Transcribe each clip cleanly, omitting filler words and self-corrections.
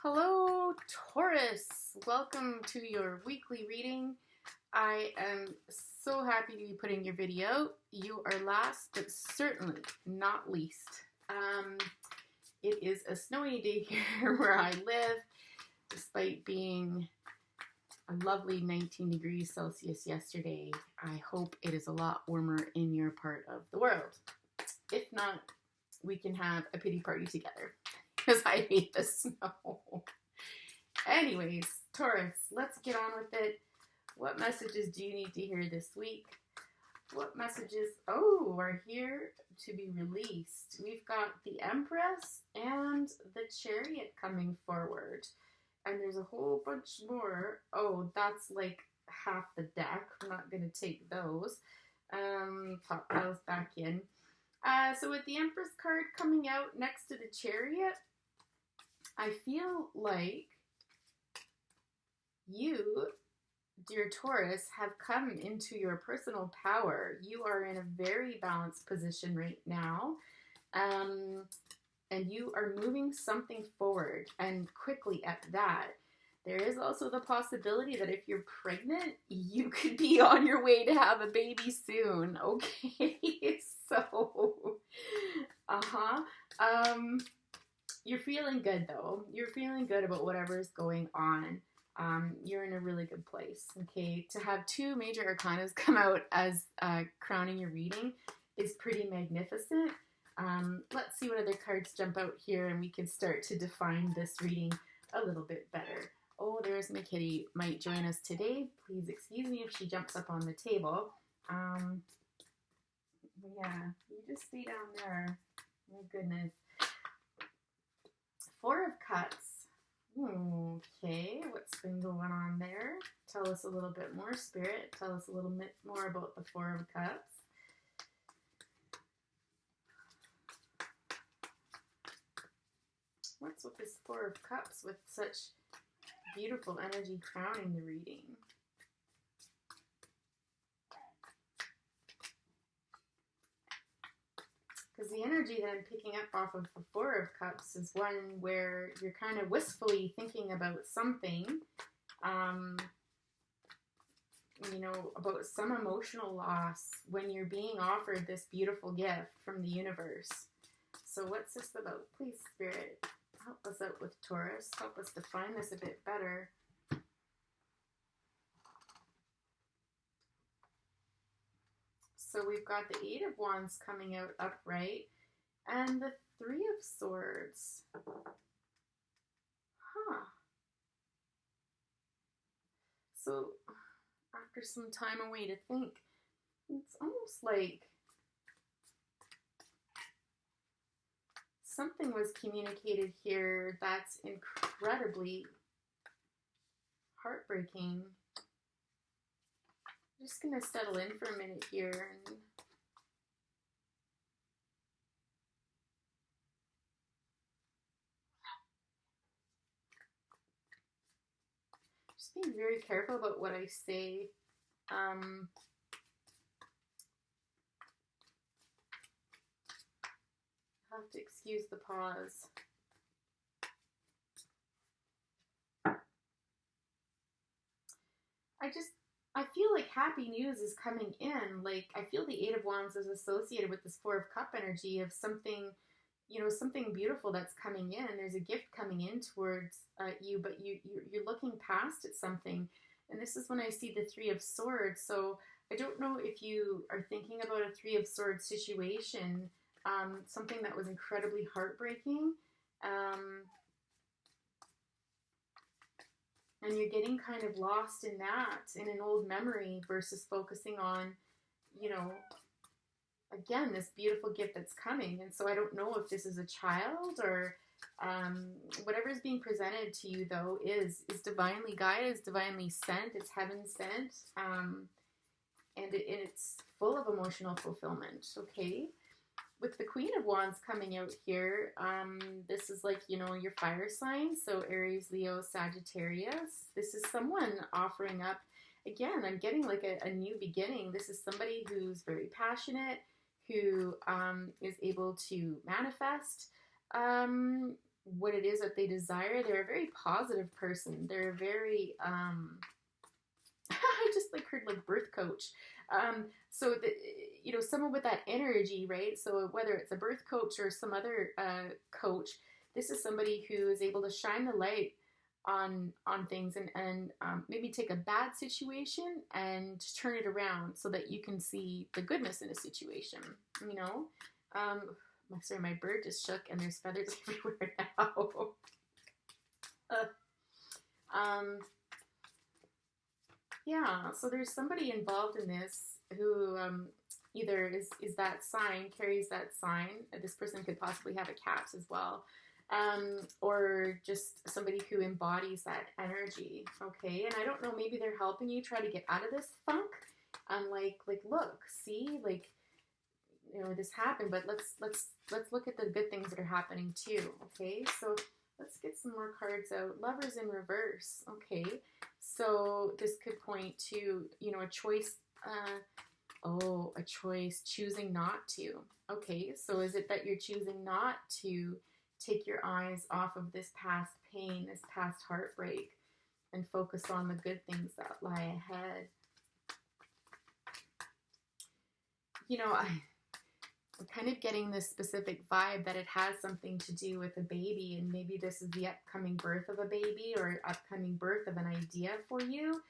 Hello, Taurus. Welcome to your weekly reading. I am so happy to be putting your video out. You are last, but certainly not least. It is a snowy day here where I live, despite being a lovely 19 degrees Celsius yesterday. I hope it is a lot warmer in your part of the world. If not, we can have a pity party together, because I hate the snow. Anyways, Taurus, let's get on with it. What messages do you need to hear this week? What messages, are here to be released? We've got the Empress and the Chariot coming forward. And there's a whole bunch more. Oh, that's like half the deck. I'm not going to take those. Pop those back in. So with the Empress card coming out next to the Chariot, I feel like you, dear Taurus, have come into your personal power. You are in a very balanced position right now. And you are moving something forward, and quickly at that. There is also the possibility that if you're pregnant, you could be on your way to have a baby soon. Okay, so, you're feeling good though. You're feeling good about whatever is going on. You're in a really good place, okay? To have two major arcanas come out as crowning your reading is pretty magnificent. Let's see what other cards jump out here, and we can start to define this reading a little bit better. Oh, there's my kitty. Might join us today. Please excuse me if she jumps up on the table. Yeah, you just stay down there. My goodness. Four of Cups. Okay, what's been going on there? Tell us a little bit more, Spirit. Tell us a little bit more about the Four of Cups. What's with this Four of Cups with such beautiful energy crowning the reading? Because the energy that I'm picking up off of the Four of Cups is one where you're kind of wistfully thinking about something, about some emotional loss when you're being offered this beautiful gift from the universe. So what's this about? Please, Spirit, help us out with Taurus. Help us define this a bit better. So we've got the Eight of Wands coming out upright and the Three of Swords. So after some time away to think, it's almost like something was communicated here that's incredibly heartbreaking. I'm just going to settle in for a minute here and just being very careful about what I say. I'll have to excuse the pause. I feel like happy news is coming in. Like, I feel the Eight of Wands is associated with this Four of Cup energy of something, something beautiful that's coming in. There's a gift coming in towards you, but you're looking past at something. And this is when I see the Three of Swords. So I don't know if you are thinking about a Three of Swords situation, something that was incredibly heartbreaking. And you're getting kind of lost in that, in an old memory, versus focusing on, again, this beautiful gift that's coming. And so I don't know if this is a child or whatever is being presented to you, though, is divinely guided, is divinely sent, it's heaven sent, and it's full of emotional fulfillment, okay? With the Queen of Wands coming out here, this is like, your fire signs, so Aries, Leo, Sagittarius. This is someone offering up, again, I'm getting like a new beginning. This is somebody who's very passionate, who is able to manifest, what it is that they desire. They're a very positive person. They're very, I just like heard like birth coach. So the, you know, someone with that energy, right? So whether it's a birth coach or some other coach, this is somebody who is able to shine the light on things, and maybe take a bad situation and turn it around so that you can see the goodness in a situation. You know, sorry, my bird just shook and there's feathers everywhere now. Yeah, so there's somebody involved in this who either is that sign, carries that sign. This person could possibly have a cat as well. Or just somebody who embodies that energy, okay? And I don't know, maybe they're helping you try to get out of this funk. Like, look, see, like, you know, this happened, but let's look at the good things that are happening too, okay? So let's get some more cards out. Lovers in reverse, okay? So this could point to, you know, a choice, a choice, choosing not to. Okay, so is it that you're choosing not to take your eyes off of this past pain, this past heartbreak, and focus on the good things that lie ahead? You know, I'm kind of getting this specific vibe that it has something to do with a baby, and maybe this is the upcoming birth of a baby or upcoming birth of an idea for you.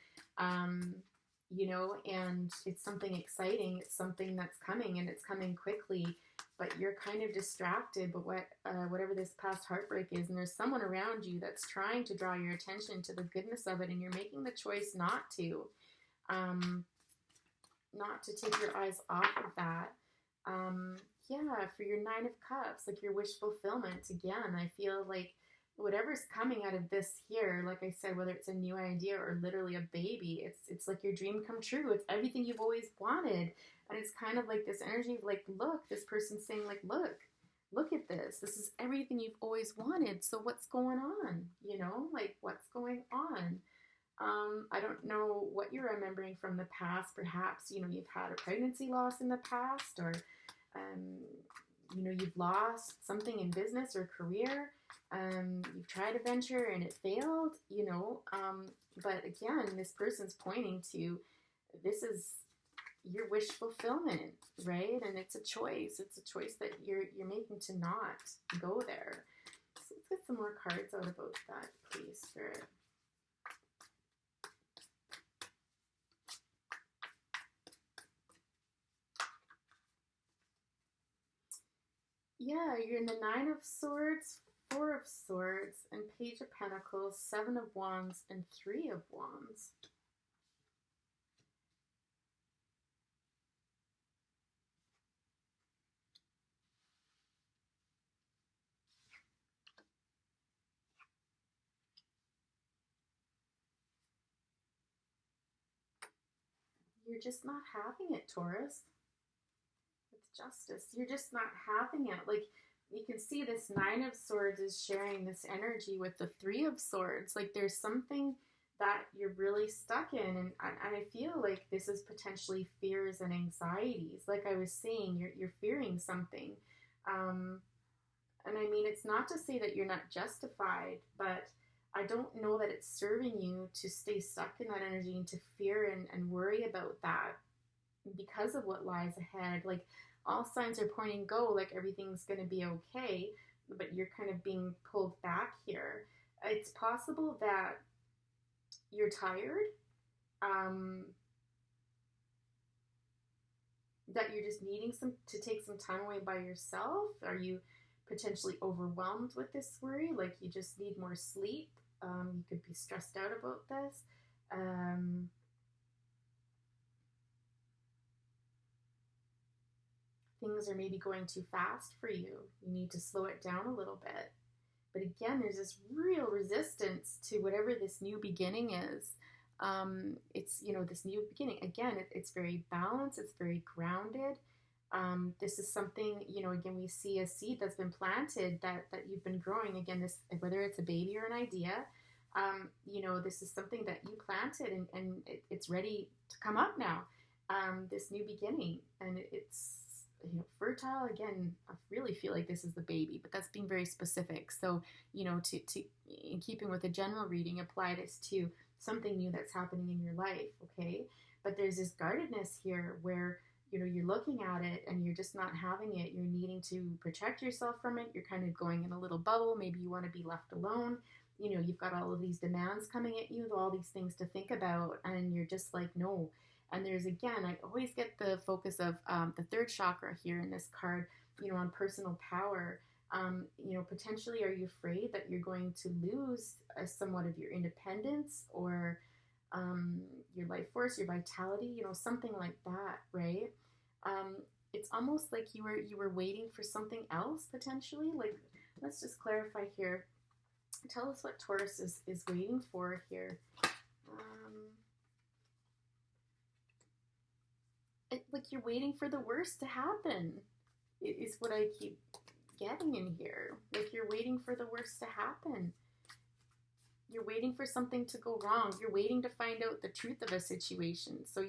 You know, and it's something exciting. It's something that's coming, and it's coming quickly, but you're kind of distracted by whatever this past heartbreak is, and there's someone around you that's trying to draw your attention to the goodness of it, and you're making the choice not to take your eyes off of that. Yeah, for your Nine of Cups, like your wish fulfillment, again, I feel like whatever's coming out of this here, like I said, whether it's a new idea or literally a baby, it's like your dream come true. It's everything you've always wanted. And it's kind of like this energy of like, look, this person's saying like, look at this. This is everything you've always wanted. So what's going on? You know, like what's going on? I don't know what you're remembering from the past. Perhaps, you know, you've had a pregnancy loss in the past, or, you know, you've lost something in business or career. You've tried a venture and it failed, you know, but again, this person's pointing to, this is your wish fulfillment, right? And it's a choice that you're making to not go there. So let's get some more cards out about that, please, Spirit. Yeah, you're in the Nine of Swords, Four of Swords, and Page of Pentacles, Seven of Wands, and Three of Wands. You're just not having it, Taurus. It's Justice. You're just not having it. Like, you can see this Nine of Swords is sharing this energy with the Three of Swords. Like, there's something that you're really stuck in, and I feel like this is potentially fears and anxieties. Like I was saying, you're fearing something. And I mean, it's not to say that you're not justified, but I don't know that it's serving you to stay stuck in that energy and to fear and worry about that because of what lies ahead. Like, all signs are pointing go, like everything's going to be okay, but you're kind of being pulled back here. It's possible that you're tired, that you're just needing to take some time away by yourself. Are you potentially overwhelmed with this worry? Like, you just need more sleep. You could be stressed out about this. Things are maybe going too fast for you. You need to slow it down a little bit. But again, there's this real resistance to whatever this new beginning is. It's, you know, this new beginning. Again, it's very balanced. It's very grounded. This is something, you know, again, we see a seed that's been planted that you've been growing. Again, this, whether it's a baby or an idea, you know, this is something that you planted and it's ready to come up now. This new beginning, and fertile. Again, I really feel like this is the baby, but that's being very specific. So, to in keeping with the general reading, apply this to something new that's happening in your life, okay? But there's this guardedness here where, you're looking at it and you're just not having it. You're needing to protect yourself from it. You're kind of going in a little bubble. Maybe you want to be left alone. You've got all of these demands coming at you, all these things to think about, and you're just like, no. And there's, again, I always get the focus of the third chakra here in this card, on personal power. Potentially, are you afraid that you're going to lose somewhat of your independence or your life force, your vitality, something like that, right? It's almost like you were waiting for something else, potentially. Like, let's just clarify here. Tell us what Taurus is waiting for here. Like you're waiting for the worst to happen, is what I keep getting in here. Like you're waiting for the worst to happen. You're waiting for something to go wrong. You're waiting to find out the truth of a situation. So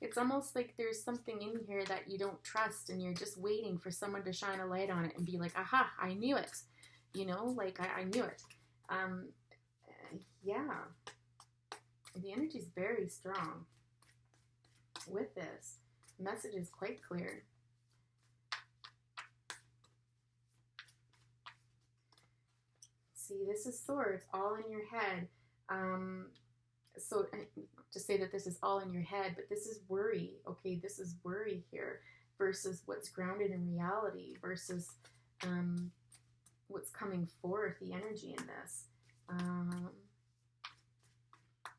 it's almost like there's something in here that you don't trust, and you're just waiting for someone to shine a light on it and be like, aha, I knew it. Like I knew it. Yeah. The energy is very strong with this. The message is quite clear. See, this is swords, all in your head. So to say that this is all in your head, but this is worry. Okay, this is worry here versus what's grounded in reality versus what's coming forth, the energy in this.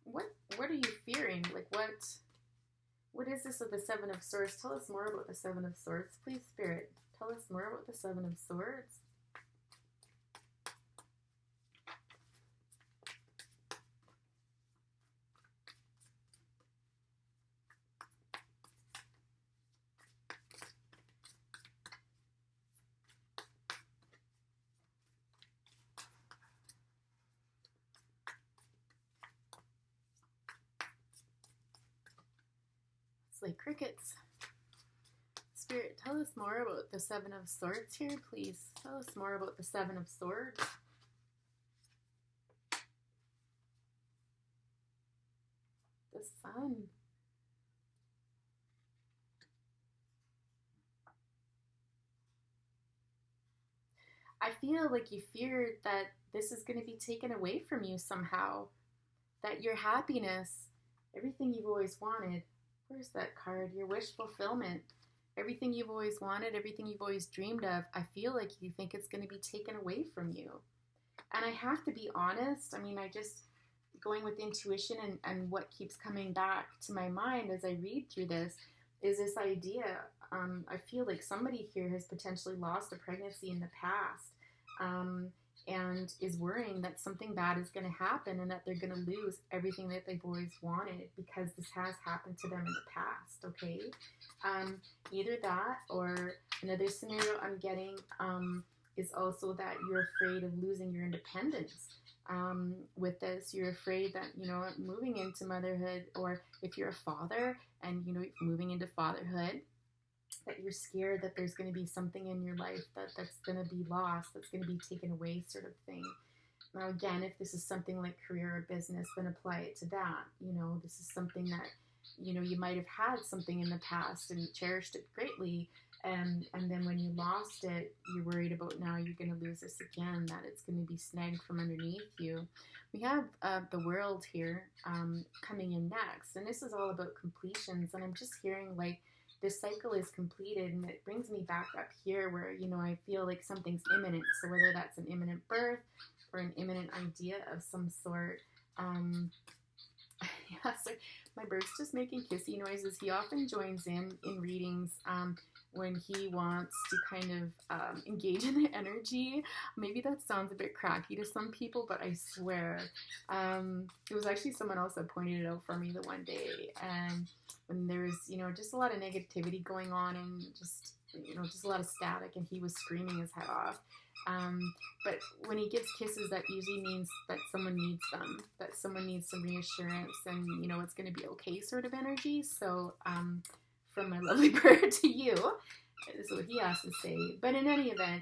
What are you fearing? Like what is this of the Seven of Swords? Tell us more about the Seven of Swords, please, Spirit. Tell us more about the Seven of Swords. Like crickets. Spirit, tell us more about the Seven of Swords here, please. Tell us more about the Seven of Swords. The Sun. I feel like you feared that this is going to be taken away from you somehow. That your happiness, everything you've always wanted. Where's that card? Your wish fulfillment. Everything you've always wanted, everything you've always dreamed of, I feel like you think it's going to be taken away from you. And I have to be honest. I mean, going with intuition and what keeps coming back to my mind as I read through this is this idea. I feel like somebody here has potentially lost a pregnancy in the past. And is worrying that something bad is going to happen and that they're going to lose everything that they've always wanted because this has happened to them in the past, okay? Either that or another scenario I'm getting is also that you're afraid of losing your independence. With this, you're afraid that, moving into motherhood, or if you're a father and, moving into fatherhood, that you're scared that there's going to be something in your life that's going to be lost, that's going to be taken away, sort of thing. Now, again, if this is something like career or business, then apply it to that. This is something that, you might have had something in the past and cherished it greatly. And then when you lost it, you're worried about now you're going to lose this again, that it's going to be snagged from underneath you. We have the World here coming in next. And this is all about completions. And I'm just hearing like, this cycle is completed, and it brings me back up here where, I feel like something's imminent. So whether that's an imminent birth or an imminent idea of some sort. Yeah, so my bird's just making kissy noises. He often joins in readings when he wants to kind of engage in the energy. Maybe that sounds a bit cracky to some people, but I swear. It was actually someone else that pointed it out for me the one day. And when there's, just a lot of negativity going on and just a lot of static, and he was screaming his head off. But when he gives kisses, that usually means that someone needs them, that someone needs some reassurance and, it's going to be okay sort of energy. So, from my lovely bird to you, is what he has to say. But in any event,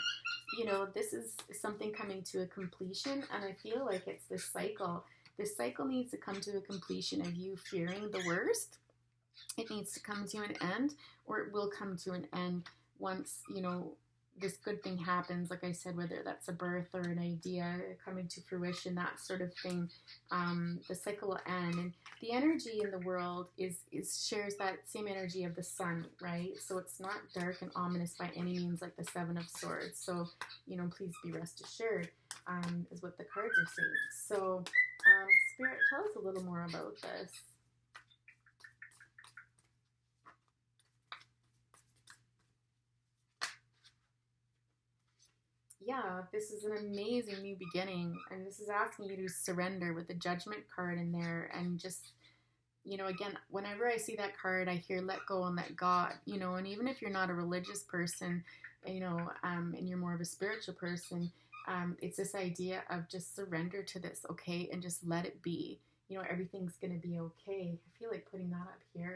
you know, this is something coming to a completion, and I feel like it's this cycle. This cycle needs to come to a completion of you fearing the worst. It needs to come to an end, or it will come to an end once, you know, this good thing happens. Like I said, whether that's a birth or an idea coming to fruition, that sort of thing, the cycle will end. And the energy in the world is shares that same energy of the sun, right? So it's not dark and ominous by any means, like the Seven of Swords. So, you know, please be rest assured, is what the cards are saying. So, Spirit, tell us a little more about this. Yeah, this is an amazing new beginning, and this is asking you to surrender with the Judgment card in there. And just, you know, again, whenever I see that card, I hear let go and let God, you know. And even if you're not a religious person, you know, and you're more of a spiritual person, it's this idea of just surrender to this, okay, and just let it be. You know, everything's going to be okay. I feel like putting that up here.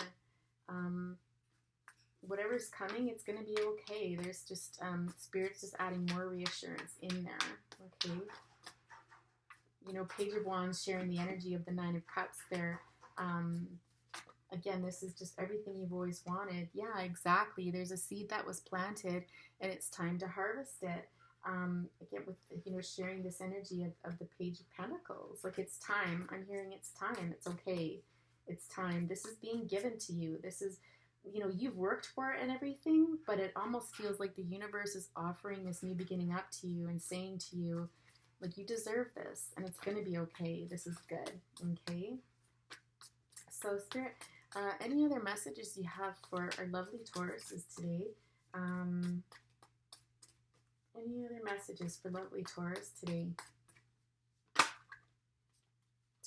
Whatever's coming, it's going to be okay. There's just, Spirit's just adding more reassurance in there, okay? You know, Page of Wands sharing the energy of the Nine of Cups there. Again, this is just everything you've always wanted. Yeah, exactly. There's a seed that was planted, and it's time to harvest it. Again, with, you know, sharing this energy of the Page of Pentacles. Like, it's time. I'm hearing it's time. It's okay. It's time. This is being given to you. This is, you know, you've worked for it and everything, but it almost feels like the universe is offering this new beginning up to you and saying to you, like, you deserve this, and it's going to be okay. This is good, okay? So, Spirit, any other messages you have for our lovely Tauruses today? Any other messages for lovely Taurus today?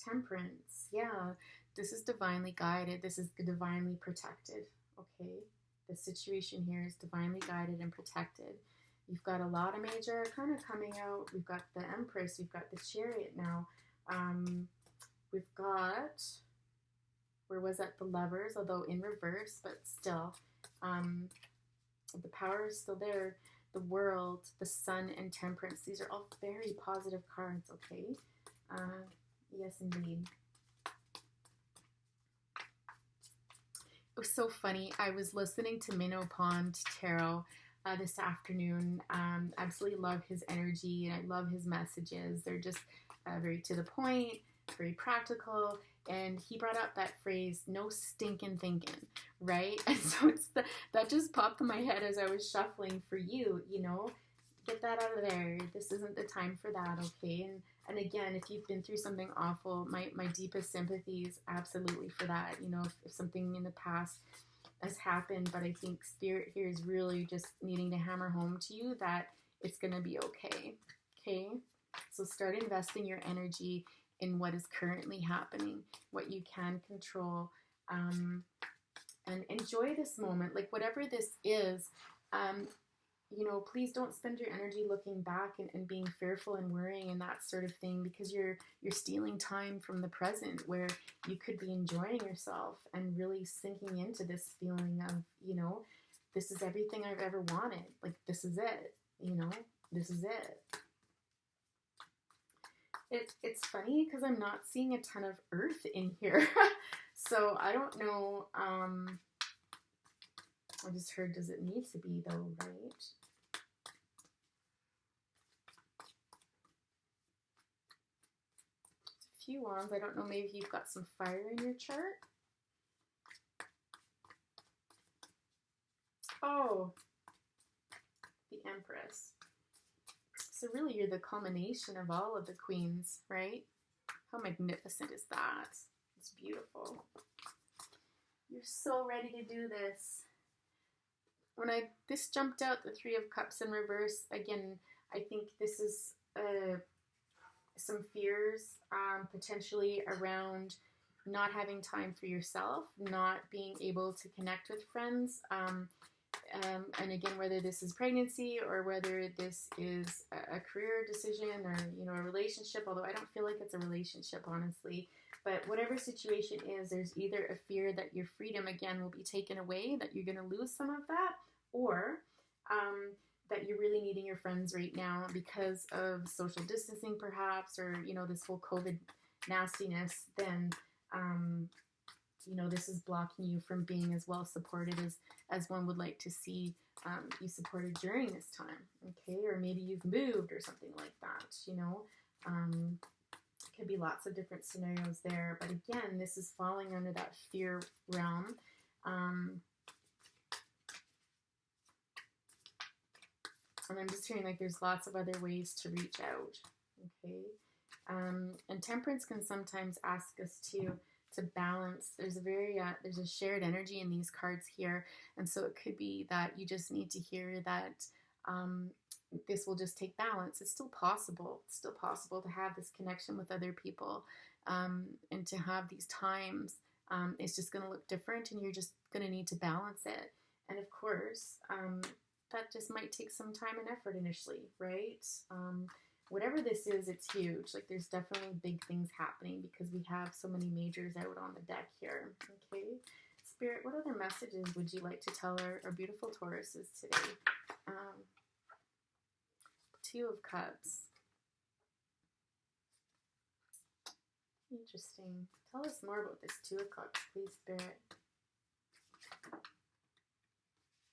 Temperance, yeah. This is divinely guided. This is divinely protected. Okay, the situation here is divinely guided and protected. You've got a lot of major arcana coming out. We've got the Empress. We've got the Chariot now. We've got, where was that? The Lovers, although in reverse, but still. The power is still there. The World, the Sun, and Temperance. These are all very positive cards, okay? Yes, indeed. It was so funny. I was listening to Minnow Pond Tarot this afternoon. Absolutely love his energy, and I love his messages. They're just very to the point, very practical. And he brought up that phrase, no stinking thinking, right? And so that just popped in my head as I was shuffling for you, you know, get that out of there. This isn't the time for that, okay? And again, if you've been through something awful, my deepest sympathies absolutely for that. You know, if something in the past has happened, but I think Spirit here is really just needing to hammer home to you that it's going to be okay, okay? So start investing your energy in what is currently happening, what you can control, and enjoy this moment. Like, whatever this is, you know, please don't spend your energy looking back and being fearful and worrying and that sort of thing, because you're stealing time from the present where you could be enjoying yourself and really sinking into this feeling of, you know, this is everything I've ever wanted. Like, this is it, you know, this is it. It's funny because I'm not seeing a ton of earth in here. So I don't know. I just heard, does it need to be though, right? A few wands. I don't know, maybe you've got some fire in your chart. Oh, the Empress. So really, you're the culmination of all of the queens, right? How magnificent is that? It's beautiful. You're so ready to do this. When this jumped out, the Three of Cups in reverse, again, I think this is some fears, potentially around not having time for yourself, not being able to connect with friends, and again, whether this is pregnancy or whether this is a career decision or, you know, a relationship, although I don't feel like it's a relationship, honestly. But whatever situation is, there's either a fear that your freedom, again, will be taken away, that you're going to lose some of that, or that you're really needing your friends right now because of social distancing perhaps, or, you know, this whole COVID nastiness, then, you know, this is blocking you from being as well supported as one would like to see you supported during this time, okay? Or maybe you've moved or something like that, you know. Could be lots of different scenarios there, but again, this is falling under that fear realm. And I'm just hearing like there's lots of other ways to reach out, okay? And temperance can sometimes ask us to balance. There's a shared energy in these cards here, and so it could be that you just need to hear that this will just take balance. It's still possible. It's still possible to have this connection with other people, and to have these times. It's just going to look different, and you're just going to need to balance it. And of course, that just might take some time and effort initially, right? Whatever this is, it's huge. Like, there's definitely big things happening because we have so many majors out on the deck here, okay? Spirit, what other messages would you like to tell our beautiful Tauruses today? Two of Cups. Interesting. Tell us more about this Two of Cups, please, Spirit.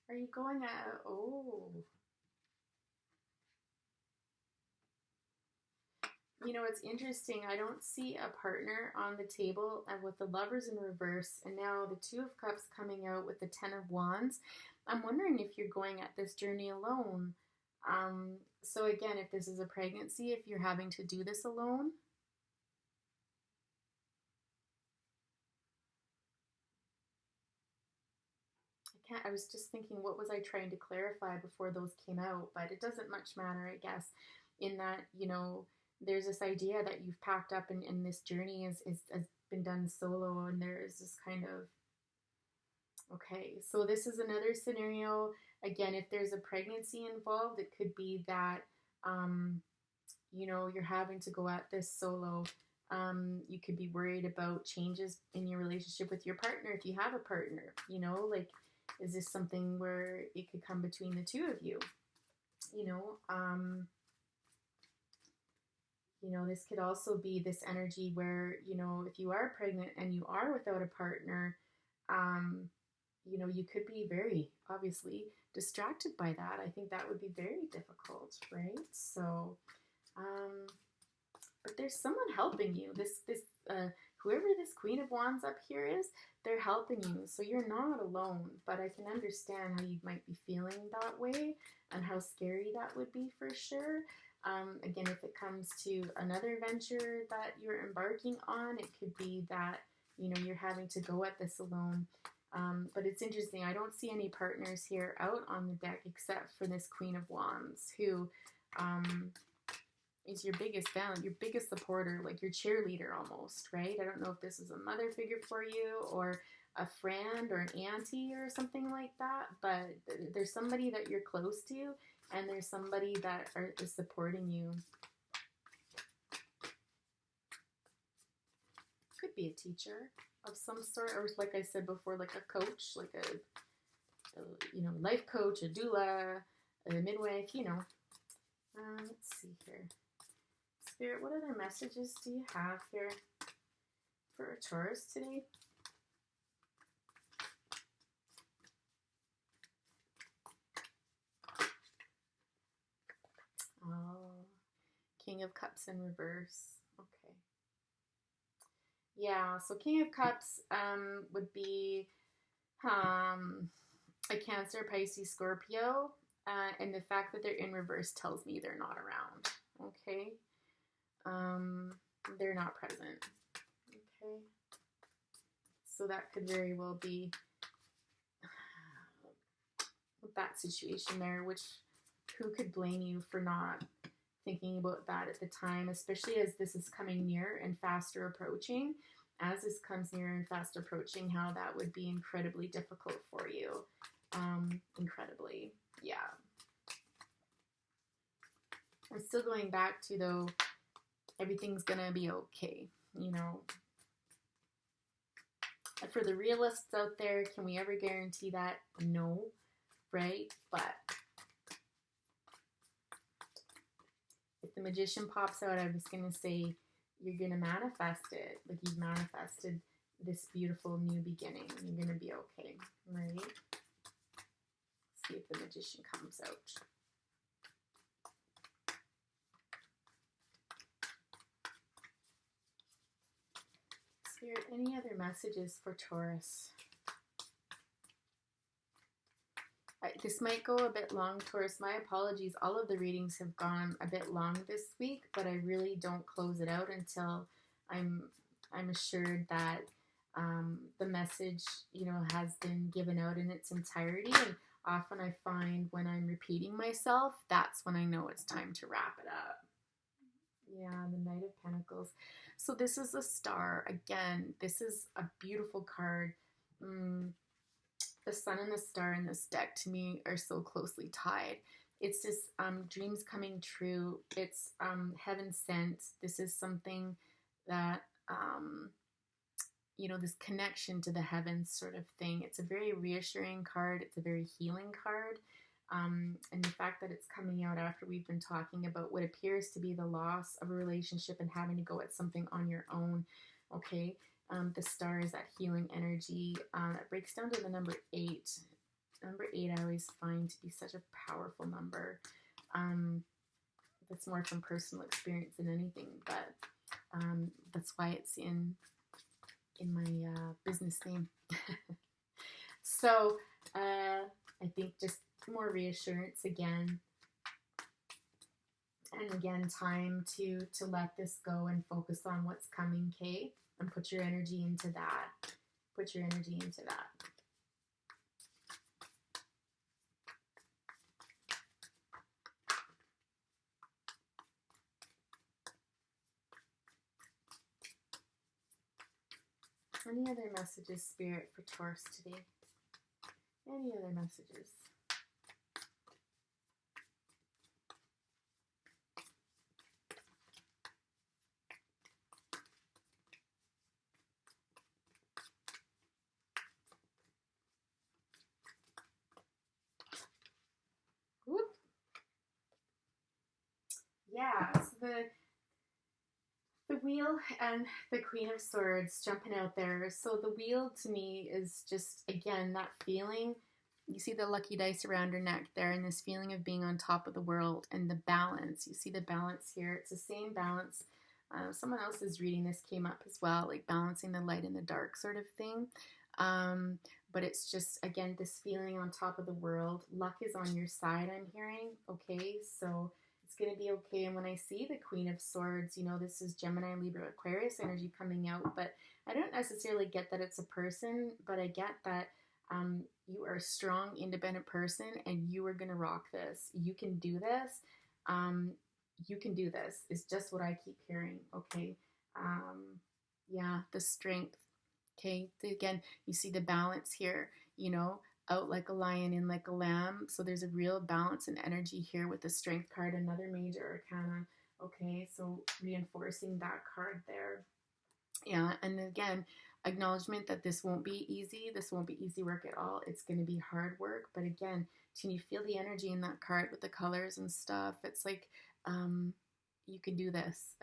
Are you going at... Oh. You know, it's interesting. I don't see a partner on the table, and with the Lovers in reverse, and now the Two of Cups coming out with the Ten of Wands. I'm wondering if you're going at this journey alone. So again, if this is a pregnancy, if you're having to do this alone. I was just thinking, what was I trying to clarify before those came out? But it doesn't much matter, I guess, in that, you know, there's this idea that you've packed up and this journey has been done solo, and there is this kind of, okay, so this is another scenario. Again, if there's a pregnancy involved, it could be that, you know, you're having to go at this solo. You could be worried about changes in your relationship with your partner if you have a partner, you know, like, is this something where it could come between the two of you? You know, this could also be this energy where, you know, if you are pregnant and you are without a partner, you know, you could be very, obviously, distracted by that. I think that would be very difficult, right? So, but there's someone helping you. Whoever this Queen of Wands up here is, they're helping you. So you're not alone, but I can understand how you might be feeling that way and how scary that would be for sure. Again, if it comes to another venture that you're embarking on, it could be that, you know, you're having to go at this alone. But it's interesting. I don't see any partners here out on the deck except for this Queen of Wands, who is your biggest fan, your biggest supporter, like your cheerleader almost, right? I don't know if this is a mother figure for you or a friend or an auntie or something like that, but there's somebody that you're close to, and there's somebody that is supporting you. Could be a teacher of some sort, or like I said before, like a coach, like a you know, life coach, a doula, a midwife, you know. Let's see here. Spirit, what other messages do you have here for a Taurus today? Oh, King of Cups in reverse. Okay. Yeah, so King of Cups would be a Cancer, Pisces, Scorpio, and the fact that they're in reverse tells me they're not around. Okay. They're not present. Okay. So that could very well be that situation there, which who could blame you for not thinking about that at the time, especially as this is coming near and faster approaching. As this comes near and fast approaching, how that would be incredibly difficult for you. Incredibly. Yeah. I'm still going back to, though, everything's gonna be okay, you know. For the realists out there, can we ever guarantee that? No. right? But if the Magician pops out, I was going to say you're going to manifest it. Like you've manifested this beautiful new beginning. You're going to be okay, right? See if the Magician comes out. Spirit, any other messages for Taurus? This might go a bit long, Taurus. My apologies. All of the readings have gone a bit long this week, but I really don't close it out until I'm assured that the message, you know, has been given out in its entirety. And often I find when I'm repeating myself, that's when I know it's time to wrap it up. Yeah, the Knight of Pentacles. So this is a star. Again, this is a beautiful card. The sun and the star in this deck to me are so closely tied. It's just dreams coming true. It's heaven sent. This is something that, you know, this connection to the heavens sort of thing. It's a very reassuring card. It's a very healing card. And the fact that it's coming out after we've been talking about what appears to be the loss of a relationship and having to go at something on your own, okay? The star is that healing energy. It breaks down to the number 8. Number 8 I always find to be such a powerful number. That's more from personal experience than anything, but that's why it's in my business name. So I think just more reassurance again. And again, time to let this go and focus on what's coming, okay? And put your energy into that. Put your energy into that. Any other messages, Spirit, for Taurus today? Any other messages? Whoop. Yeah, so the wheel and the Queen of Swords jumping out there. So the wheel to me is just, again, that feeling. You see the lucky dice around her neck there and this feeling of being on top of the world and the balance. You see the balance here. It's the same balance. Someone else's reading this came up as well, like balancing the light and the dark sort of thing. But it's just, again, this feeling on top of the world. Luck is on your side, I'm hearing. Okay, so it's going to be okay. And when I see the Queen of Swords, you know, this is Gemini, Libra, Aquarius energy coming out. But I don't necessarily get that it's a person, but I get that you are a strong, independent person and you are going to rock this. You can do this. You can do this. It's just what I keep hearing. Okay. Yeah, the strength. Okay. Again, you see the balance here, you know, out like a lion, in like a lamb. So there's a real balance and energy here with the strength card, another major arcana. Okay. So reinforcing that card there. Yeah. And again, acknowledgement that this won't be easy. This won't be easy work at all. It's going to be hard work. But again, can you feel the energy in that card with the colors and stuff? It's like, you can do this.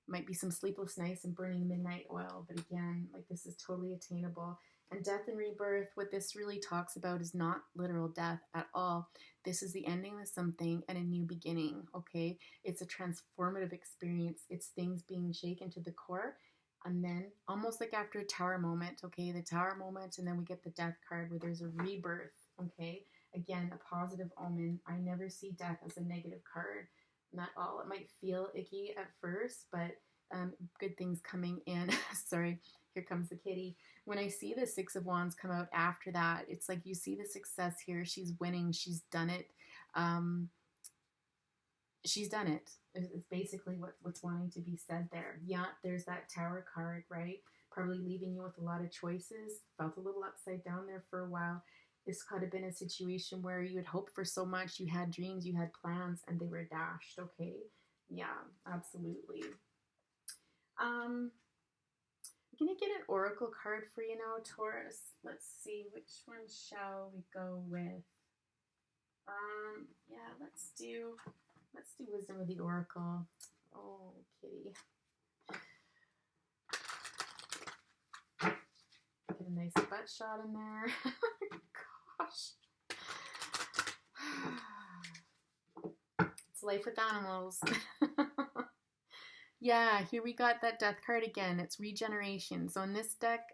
Might be some sleepless nights and burning midnight oil, but again, like this is totally attainable. And death and rebirth, what this really talks about is not literal death at all. This is the ending of something and a new beginning, okay? It's a transformative experience. It's things being shaken to the core. And then almost like after a tower moment, okay? The tower moment, and then we get the death card where there's a rebirth, okay? Again, a positive omen. I never see death as a negative card. Not all. It might feel icky at first, but good things coming in. Sorry, here comes the kitty. When I see the Six of Wands come out after that, it's like you see the success here. She's winning. She's done it. She's done it. It's basically what's wanting to be said there. Yeah, there's that Tower card, right? Probably leaving you with a lot of choices. Felt a little upside down there for a while. This could have been a situation where you had hoped for so much, you had dreams, you had plans, and they were dashed, okay? Yeah, absolutely. I'm going to get an oracle card for you now, Taurus. Let's see, which one shall we go with? Yeah, let's do Wisdom of the Oracle. Oh, kitty. Get a nice butt shot in there. Gosh. It's life with animals. Yeah, here we got that death card again. It's regeneration. So in this deck,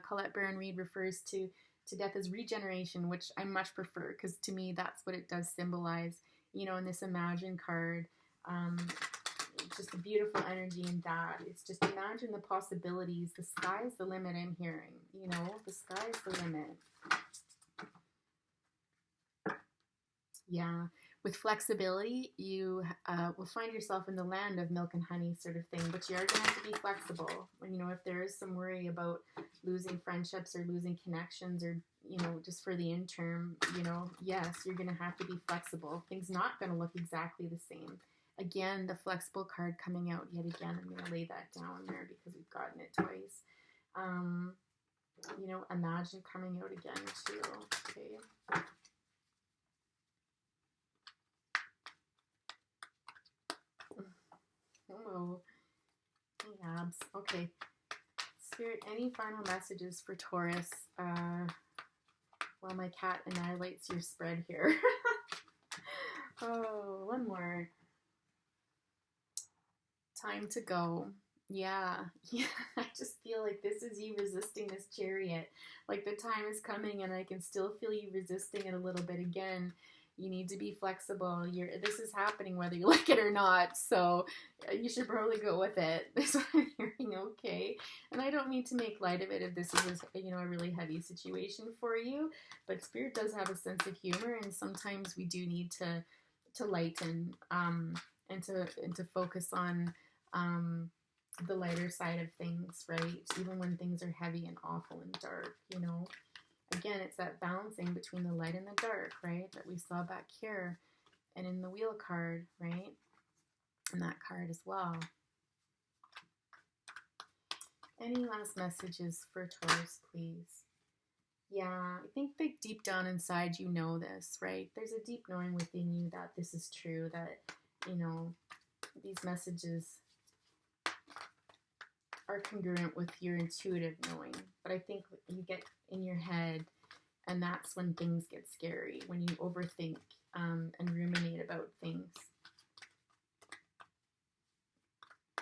Colette Baron Reid refers to death as regeneration, which I much prefer because to me that's what it does symbolize. You know, in this Imagine card, just a beautiful energy in that. It's just imagine the possibilities. The sky's the limit I'm hearing. You know, the sky's the limit. Yeah. With flexibility, you will find yourself in the land of milk and honey sort of thing, but you are going to have to be flexible. You know, if there is some worry about losing friendships or losing connections or, you know, just for the interim, you know, yes, you're going to have to be flexible. Things not going to look exactly the same. Again, the flexible card coming out yet again. I'm going to lay that down there because we've gotten it twice. You know, Imagine coming out again too. Okay. Oh, abs. Okay. Spirit, any final messages for Taurus while my cat annihilates your spread here? Oh, one more. Time to go. Yeah. I just feel like this is you resisting this chariot. Like the time is coming and I can still feel you resisting it a little bit again. You need to be flexible. This is happening whether you like it or not. So you should probably go with it. That's what I'm hearing, okay? And I don't mean to make light of it if this is, you know, a really heavy situation for you. But Spirit does have a sense of humor, and sometimes we do need to lighten and to focus on the lighter side of things, right? Even when things are heavy and awful and dark, you know. Again, it's that balancing between the light and the dark, right? That we saw back here and in the wheel card, right? And that card as well. Any last messages for Taurus, please? Yeah, I think that deep down inside you know this, right? There's a deep knowing within you that this is true, that, you know, these messages are congruent with your intuitive knowing. But I think you get in your head, and that's when things get scary, when you overthink and ruminate about things.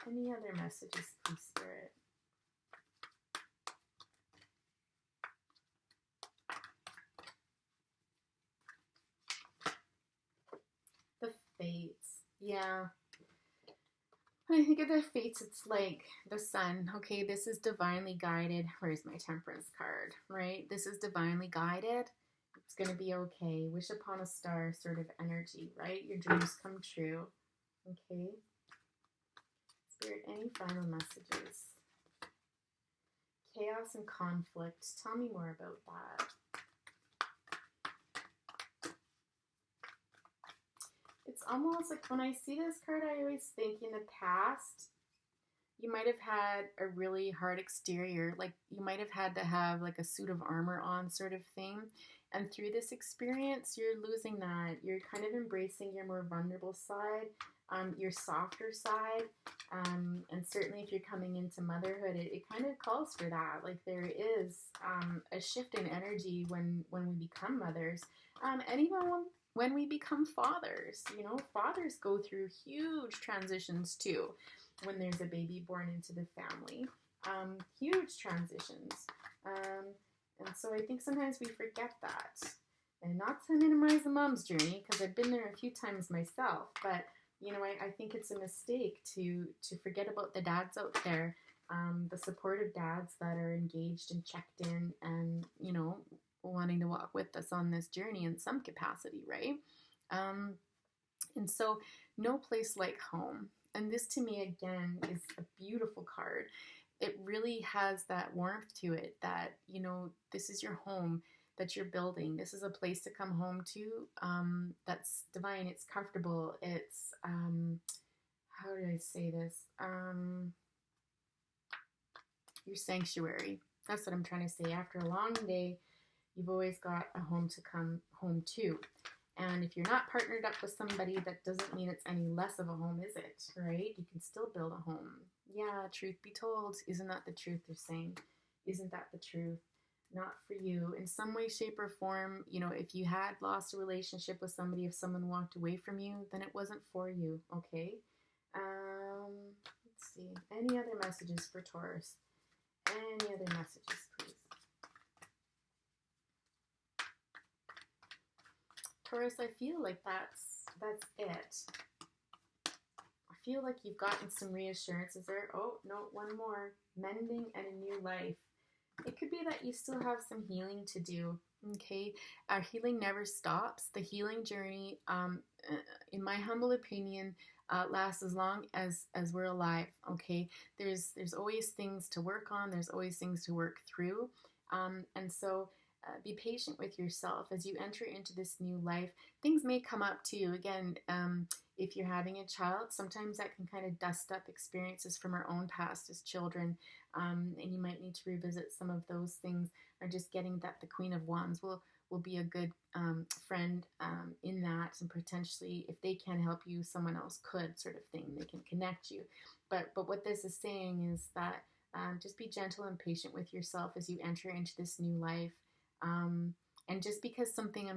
Any other messages, please, Spirit? The fates. Yeah. When I think of the fates, it's like the sun. Okay, this is divinely guided. Where's my Temperance card, right? This is divinely guided. It's going to be okay. Wish upon a star sort of energy, right? Your dreams come true. Okay. Spirit, any final messages? Chaos and conflict. Tell me more about that. It's almost like when I see this card, I always think in the past, you might have had a really hard exterior. Like you might have had to have like a suit of armor on sort of thing. And through this experience, you're losing that. You're kind of embracing your more vulnerable side, your softer side. And certainly if you're coming into motherhood, it kind of calls for that. Like there is a shift in energy when we become mothers. And even when we become fathers, you know, fathers go through huge transitions too when there's a baby born into the family. Huge transitions. And so I think sometimes we forget that. And not to minimize the mom's journey, because I've been there a few times myself, but, you know, I think it's a mistake to forget about the dads out there, the supportive dads that are engaged and checked in and, you know, wanting to walk with us on this journey in some capacity, right? And so no place like home. And this to me, again, is a beautiful card. It really has that warmth to it that, you know, this is your home that you're building. This is a place to come home to that's divine. It's comfortable. It's, how do I say this? Your sanctuary. That's what I'm trying to say. After a long day, you've always got a home to come home to. And if you're not partnered up with somebody, that doesn't mean it's any less of a home, is it? Right? You can still build a home. Yeah, truth be told, isn't that the truth they're saying? Isn't that the truth? Not for you. In some way, shape, or form, you know, if you had lost a relationship with somebody, if someone walked away from you, then it wasn't for you, okay? Let's see. Any other messages for Taurus? Any other messages, please? Taurus, I feel like that's it. I feel like you've gotten some reassurances there. Oh, no, one more. Mending and a new life. It could be that you still have some healing to do, okay? Our healing never stops. The healing journey, in my humble opinion, lasts as long as we're alive, okay? There's always things to work on. There's always things to work through. And so be patient with yourself as you enter into this new life. Things may come up too. Again, if you're having a child, sometimes that can kind of dust up experiences from our own past as children, and you might need to revisit some of those things, or just getting that the Queen of Wands will be a good friend in that, and potentially, if they can't help you, someone else could, sort of thing. They can connect you. But what this is saying is that just be gentle and patient with yourself as you enter into this new life. And just because something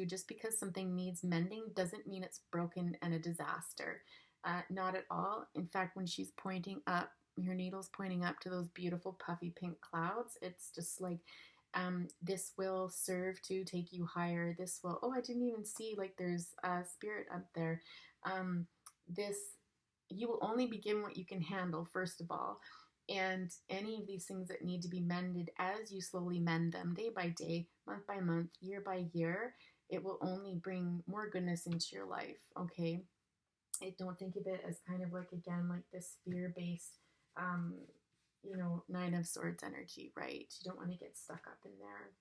just because something needs mending doesn't mean it's broken and a disaster. Not at all. In fact, when she's pointing up, her needle's pointing up to those beautiful puffy pink clouds, it's just like, this will serve to take you higher. This will, oh, I didn't even see, like, there's a spirit up there. You will only begin what you can handle, first of all. And any of these things that need to be mended, as you slowly mend them day by day, month by month, year by year, it will only bring more goodness into your life, okay? Don't think of it as kind of like, again, like this fear-based, Nine of Swords energy, right? You don't want to get stuck up in there.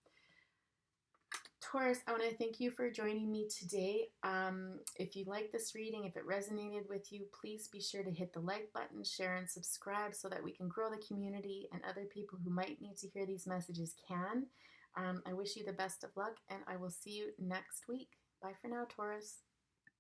Taurus, I want to thank you for joining me today. If you like this reading, if it resonated with you, please be sure to hit the like button, share, and subscribe so that we can grow the community and other people who might need to hear these messages can. I wish you the best of luck, and I will see you next week. Bye for now, Taurus.